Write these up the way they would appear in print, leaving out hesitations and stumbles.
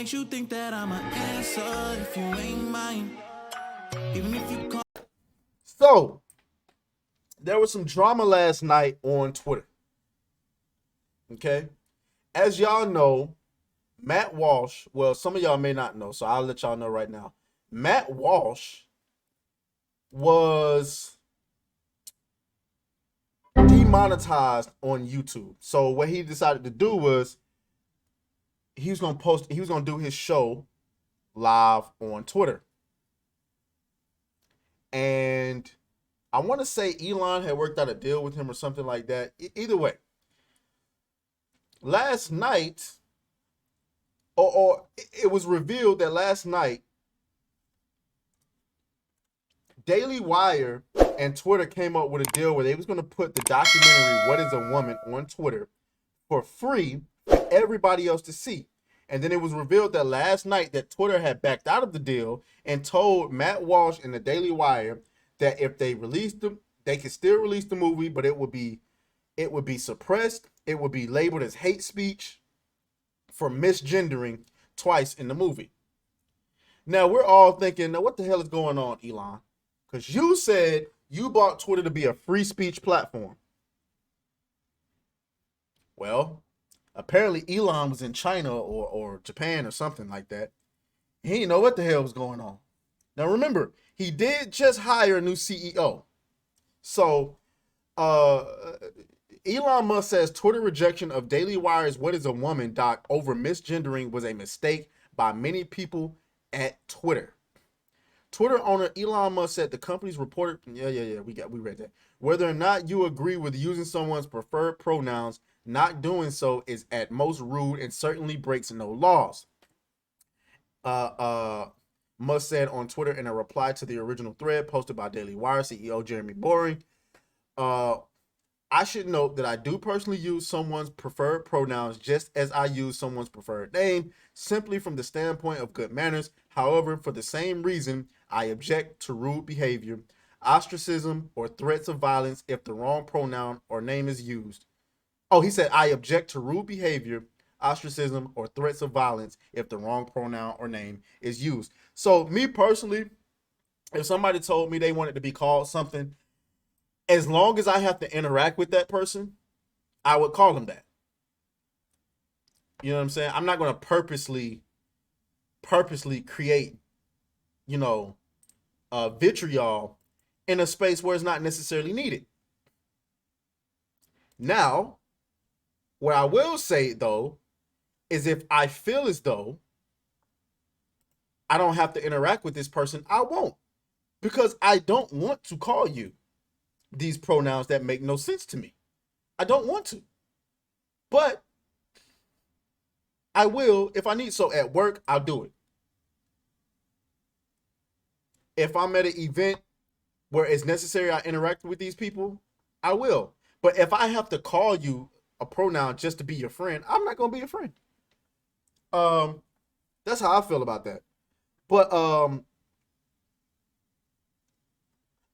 Makes you think that I'm an answer if you ain't mine. Even if you call. So, there was some drama last night on Twitter. Okay? As y'all know, Matt Walsh, well, some of y'all may not know, so I'll let y'all know right now. Matt Walsh was demonetized on YouTube. So what he decided to do was he was gonna do his show live on Twitter. And I want to say Elon had worked out a deal with him or something like that. Either way, last night, or it was revealed that last night, Daily Wire and Twitter came up with a deal where they was going to put the documentary "What Is a Woman" on Twitter for free for everybody else to see. And then it was revealed that last night that Twitter had backed out of the deal and told Matt Walsh and the Daily Wire that if they released them, they could still release the movie, but it would be suppressed. It would be labeled as hate speech for misgendering twice in the movie. Now we're all thinking, now what the hell is going on, Elon? Because you said you bought Twitter to be a free speech platform. Well, apparently Elon was in China or Japan or something like that. He didn't know what the hell was going on. Now remember, he did just hire a new CEO. So Elon Musk says Twitter rejection of Daily Wire's "What Is a Woman" doc over misgendering was a mistake by many people at Twitter. Twitter owner Elon Musk said the company's reported, we read that. Whether or not you agree with using someone's preferred pronouns, not doing so is at most rude and certainly breaks no laws. Musk said on Twitter in a reply to the original thread posted by Daily Wire CEO Jeremy Boring. I should note that I do personally use someone's preferred pronouns just as I use someone's preferred name, simply from the standpoint of good manners. However, for the same reason, I object to rude behavior, ostracism, or threats of violence if the wrong pronoun or name is used. Oh, he said, I object to rude behavior, ostracism, or threats of violence if the wrong pronoun or name is used. So, me personally, if somebody told me they wanted to be called something, as long as I have to interact with that person, I would call them that. You know what I'm saying? I'm not going to purposely create, vitriol in a space where it's not necessarily needed. Now, what I will say though is if I feel as though I don't have to interact with this person, I won't, because I don't want to call you these pronouns that make no sense to me. I don't want to. But I will if I need. So at work, I'll do it. If I'm at an event where it's necessary I interact with these people, I will. But if I have to call you a pronoun just to be your friend, I'm not gonna be your friend. Um, that's how I feel about that. But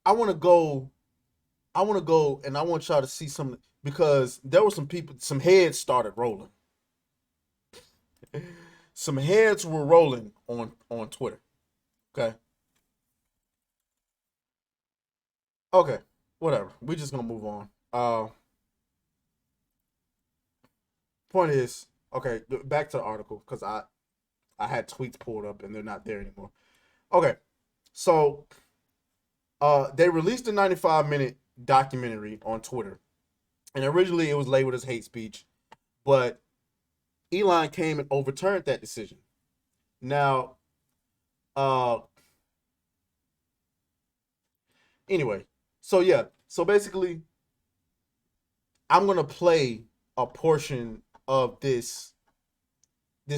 I want to go. I want to go, and I want y'all to see some, because there were some people. Some heads started rolling. Some heads were rolling on Twitter. Okay. Okay. Whatever. We're just gonna move on. Point is, okay. Back to the article, because I had tweets pulled up and they're not there anymore. Okay. So they released a 95-minute documentary on Twitter, and originally it was labeled as hate speech, but Elon came and overturned that decision. Now, uh, anyway, so yeah, so basically, I'm gonna play a portion of this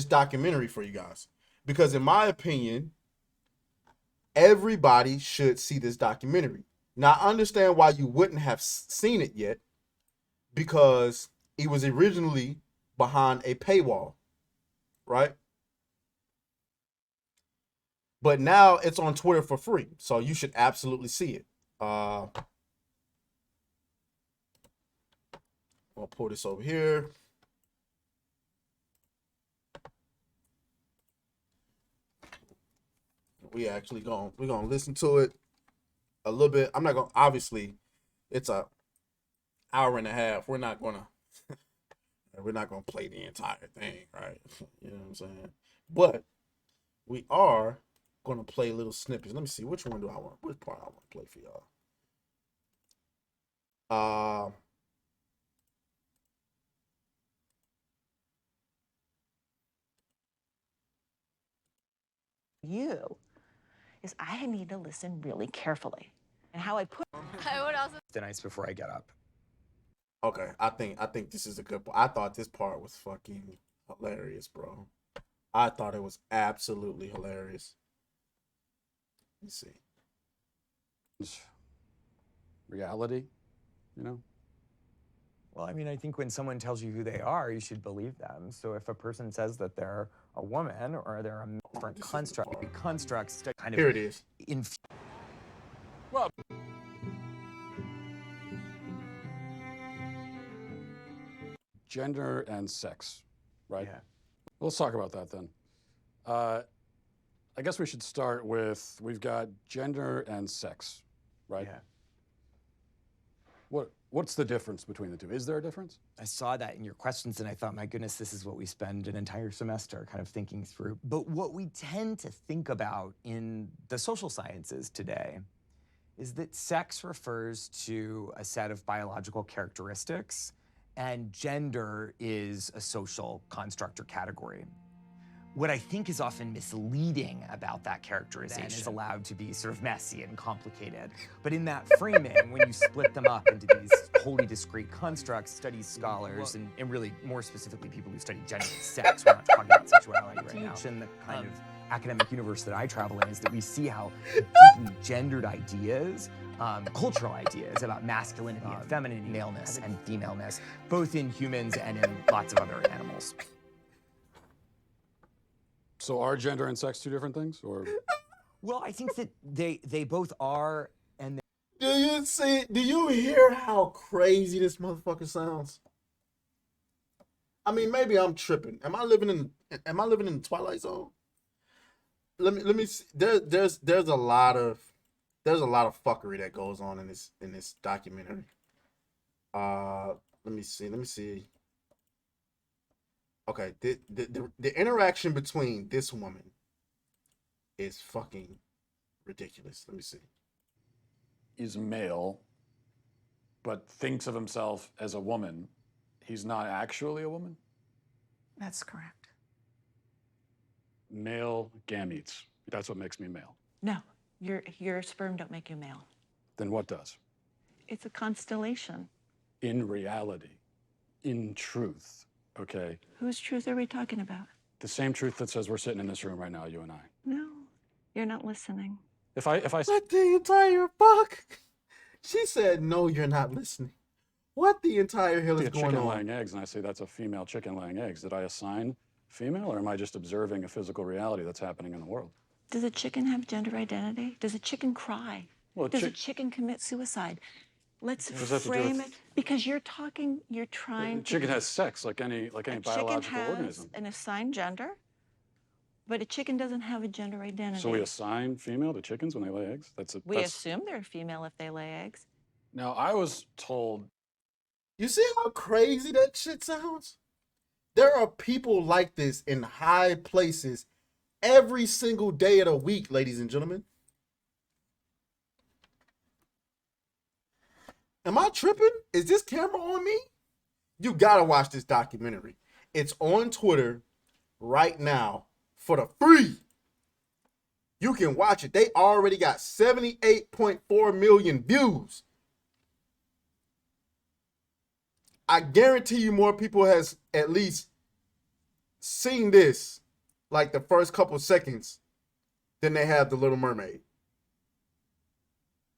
documentary for you guys, because in my opinion, everybody should see this documentary. Now, I understand why you wouldn't have seen it yet, because it was originally behind a paywall, right? But now it's on Twitter for free, so you should absolutely see it. I'll pull this over here. we're gonna listen to it a little bit. I'm not gonna, obviously it's a hour and a half. We're not gonna play the entire thing, right? You know what I'm saying? But we are gonna play little snippets. Let me see, which part I want to play for y'all. You is I need to listen really carefully. And how I put I would also the nights before I get up. Okay, I think this is a good. I thought this part was fucking hilarious, bro. I thought it was absolutely hilarious. Let's see. Reality, you know? Well, I mean, I think when someone tells you who they are, you should believe them. So if a person says that they're a woman or they're a different constructs to kind of Here it is. Well, gender and sex, right? Yeah. Let's talk about that then. I guess we should start with, we've got gender and sex, right? Yeah. What's the difference between the two? Is there a difference? I saw that in your questions and I thought, my goodness, this is what we spend an entire semester kind of thinking through. But what we tend to think about in the social sciences today is that sex refers to a set of biological characteristics and gender is a social construct or category. What I think is often misleading about that characterization is allowed to be sort of messy and complicated. But in that framing, when you split them up into these wholly discrete constructs, studies scholars, and really more specifically people who study gender and sex, we're not talking about sexuality right now. In the kind of academic universe that I travel in is that we see how deeply gendered ideas, cultural ideas about masculinity and femininity, maleness and femaleness, both in humans and in lots of other animals. So are gender and sex two different things, or? Well, I think that they both are, and Do you see? Do you hear how crazy this motherfucker sounds? I mean, maybe I'm tripping. Am I living in the Twilight Zone? Let me see. There's a lot of fuckery that goes on in this documentary. Let me see. Okay, the interaction between this woman is fucking ridiculous. Let me see. Is male, but thinks of himself as a woman. He's not actually a woman? That's correct. Male gametes. That's what makes me male. No, your sperm don't make you male. Then what does? It's a constellation. In reality, in truth, okay? Whose truth are we talking about? The same truth that says we're sitting in this room right now, you and I. No, you're not listening. If I What the entire fuck? She said, "No, you're not listening." What the entire hell see is a going chicken on? laying eggs and I say that's a female chicken laying eggs, did I assign female, or am I just observing a physical reality that's happening in the world? Does a chicken have gender identity? Does a chicken cry? Well, Does a chicken commit suicide? Let's does that have to do frame with- it because you're trying to. Chicken has sex like any A chicken biological has organism. an assigned gender, but a chicken doesn't have a gender identity. So we assign female to chickens when they lay eggs? We assume they're female if they lay eggs. Now, I was told, You see how crazy that shit sounds? There are people like this in high places every single day of the week, ladies and gentlemen. Am I tripping? Is this camera on me? You gotta watch this documentary. It's on Twitter right now for the free. You can watch it. They already got 78.4 million views. I guarantee you more people has at least seen this like the first couple seconds than they have The Little Mermaid.